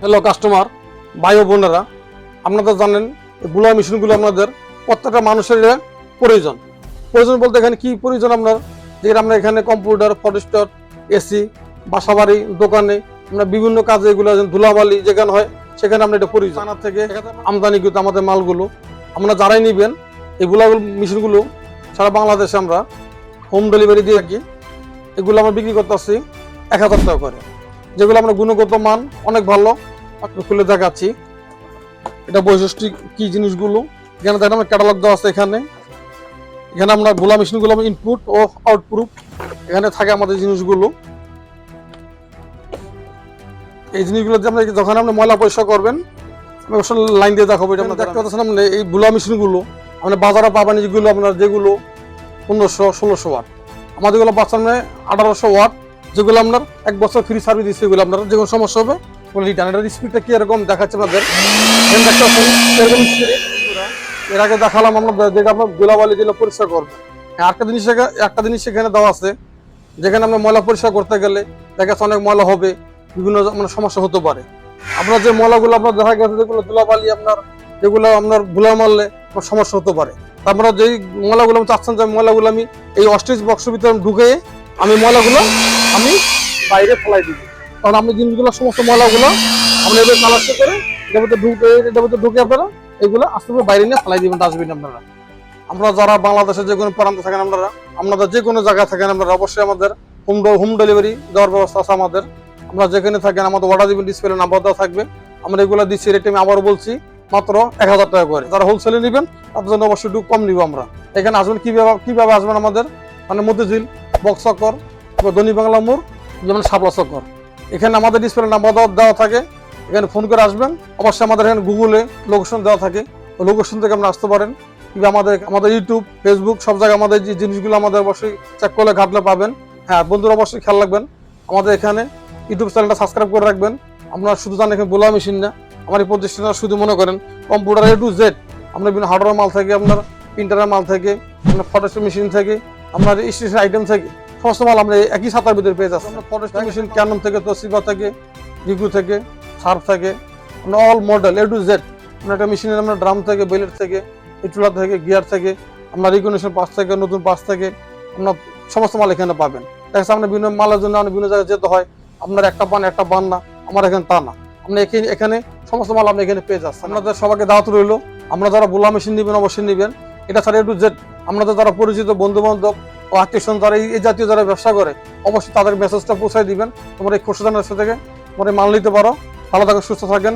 Hello customer ভাই ও বোনেরা, আপনারা জানেন এই বুলা মেশিনগুলো আপনাদের প্রত্যেকটা মানুষের প্রয়োজন প্রয়োজন বলতে এখানে কি প্রয়োজন আপনার, যে আমরা এখানে কম্পিউটার, ফটোস্টর, এসি, বাসাবাড়ি, দোকানে আমরা বিভিন্ন কাজে এগুলো ধুলাবালি যেখানে হয় সেখানে আমরা এটা প্রয়োজন। থানা থেকে আমদানিকৃত আমাদের মালগুলো আমরা যারাই নেবেন এই বুলা মেশিনগুলো সারা বাংলাদেশে আমরা হোম ডেলিভারি দিয়ে থাকি। এগুলো আমরা বিক্রি করতে আসছি 1000 টাকা করে, যেগুলো আমরা গুণগত মান অনেক ভালো। খুলে দেখাচ্ছি এটা বৈশিষ্ট্য কি জিনিসগুলো। এখানে দেখেন আমার ক্যাটালগ দেওয়া আছে। এখানে আমরা বুলা মেশিনগুলো ইনপুট ও আউটপুট এখানে থাকে আমাদের জিনিসগুলো। এই জিনিসগুলো যখন আপনি ময়লা পরিষ্কার করবেন আমি অবশ্য লাইন দিয়ে দেখাবো। এটা আমরা দেখতে পাচ্ছেন এই বুলা মেশিনগুলো আমরা বাজারে পাবেন, যেগুলো আপনার যেগুলো 1500-1600 ওয়াট, আমাদের গুলো পাচ্ছেন 1800 ওয়াট, যেগুলো আপনার 1 বছর ফ্রি সার্ভিস দিচ্ছে। এগুলো আপনার যে কোনো সমস্যা হবে রিটার্ন। এটার স্পিডটা কি এরকম দেখাচ্ছে আপনাদের, এর আগে দেখালাম আমরা যেটা আপনার ধুলাবালি দিলে পরিষ্কার করবে। একটা জিনিস সেখানে দেওয়া আছে, যেখানে আমরা ময়লা পরিষ্কার করতে গেলে দেখা যাচ্ছে অনেক ময়লা হবে, বিভিন্ন সমস্যা হতে পারে। আপনার যে ময়লাগুলো আপনার দেখা গেছে যেগুলো ধুলাবালি যেগুলো আপনার ধুলা মারলে সমস্যা হতে পারে। তারপরে যেই ময়লাগুলো চাচ্ছেন যে ময়লাগুলো আমি এই অস্ট্রিচ বক্সের ভিতরে ঢুকে আমি ময়লাগুলো বাইরে ফেলাই দিব। কারণ আপনি জিনিসগুলো সমস্ত ময়লাগুলো আপনি এবার কালার করে এটার ঢুকে আপনারা এগুলো আস্তে করে বাইরে নিয়ে ফেলাই দিবেন ডাস্টবিন। আমরা যারা বাংলাদেশের যে কোনো প্রান্তে থাকেন আপনারা যে কোনো জায়গায় থাকেন আপনারা অবশ্যই আমাদের হোম ডেলিভারি দেওয়ার ব্যবস্থা আছে আমাদের। আমরা যেখানে থাকেন আমাদের অর্ডার দিবেন, ডিসপ্লে নাম্বার দেওয়া থাকবে। আমরা এগুলো দিচ্ছি রেট আমি আবারও বলছি মাত্র 1000 টাকা করে। যারা হোলসেলে নেবেন তাদের জন্য অবশ্যই একটু কম নিব। আমরা এখানে আসবেন কিভাবে আসবেন আমাদের মতিঝিল বক্স চক্কর, দনি বাংলা মোড়, যেমন শাপলা চক্কর। এখানে আমাদের ডিসপ্লে নাম্বার দেওয়া থাকে, এখানে ফোন করে আসবেন। অবশ্যই আমাদের এখানে গুগলে লোকেশন দেওয়া থাকে, লোকেশন থেকে আপনারা আসতে পারেন। কিংবা আমাদের ইউটিউব, ফেসবুক সব জায়গায় আমাদের যে জিনিসগুলো আমাদের অবশ্যই চেক করলে ঘাটলে পাবেন। হ্যাঁ বন্ধুরা, অবশ্যই খেয়াল রাখবেন আমাদের এখানে ইউটিউব চ্যানেলটা সাবস্ক্রাইব করে রাখবেন। আপনারা শুধু জানেন এখানে বোলা মেশিন না, আমার এই প্রতিষ্ঠানটা শুধু মনে করেন কম্পিউটার A to Z, আমরা বিভিন্ন হার্ডওয়্যার মাল থেকে, আপনার প্রিন্টারের মাল থেকে, আপনার ফটোস্টপ মেশিন থেকে, আপনার স্টেশনারি আইটেম থেকে সমস্ত মাল আমরা একই ছাতার ভিতরে পেয়ে যাচ্ছি। আমরা ফটোস্টপ মেশিন ক্যানন থেকে, তোশিবা থেকে, রিকু থেকে, সার্ফ থেকে, আমরা all model A to Z। আমরা একটা মেশিনের আমরা ড্রাম থেকে, বেলেট থেকে, চুলা থেকে, গিয়ার থেকে, আমরা রিকগনিশন পাস থেকে, নতুন পাস থেকে আপনার সমস্ত মাল এখানে পাবেন। দেখা যাচ্ছে আপনার বিভিন্ন মালের জন্য বিভিন্ন জায়গায় যেতে হয়, আপনার একটা পান না, আমার এখানে তা না। আপনি এখানে সমস্ত মাল আপনি এখানে পেয়ে যাচ্ছেন। আপনাদের সবাইকে দাওয়াত রইল। আমরা যারা বুলা মেশিন নেবেন অবশ্যই নেবেন। এটা ছাড়া A to Z আপনাদের যারা পরিচিত বন্ধু বান্ধব ও আত্মীয়স্বজন যারা এই জাতীয় যারা ব্যবসা করে অবশ্যই তাদের মেসেজটা পৌঁছায় দিবেন। তোমার এই খুশিদানের থেকে তোমরা মাল নিতে পারো। ভালো থাকেন, সুস্থ থাকেন।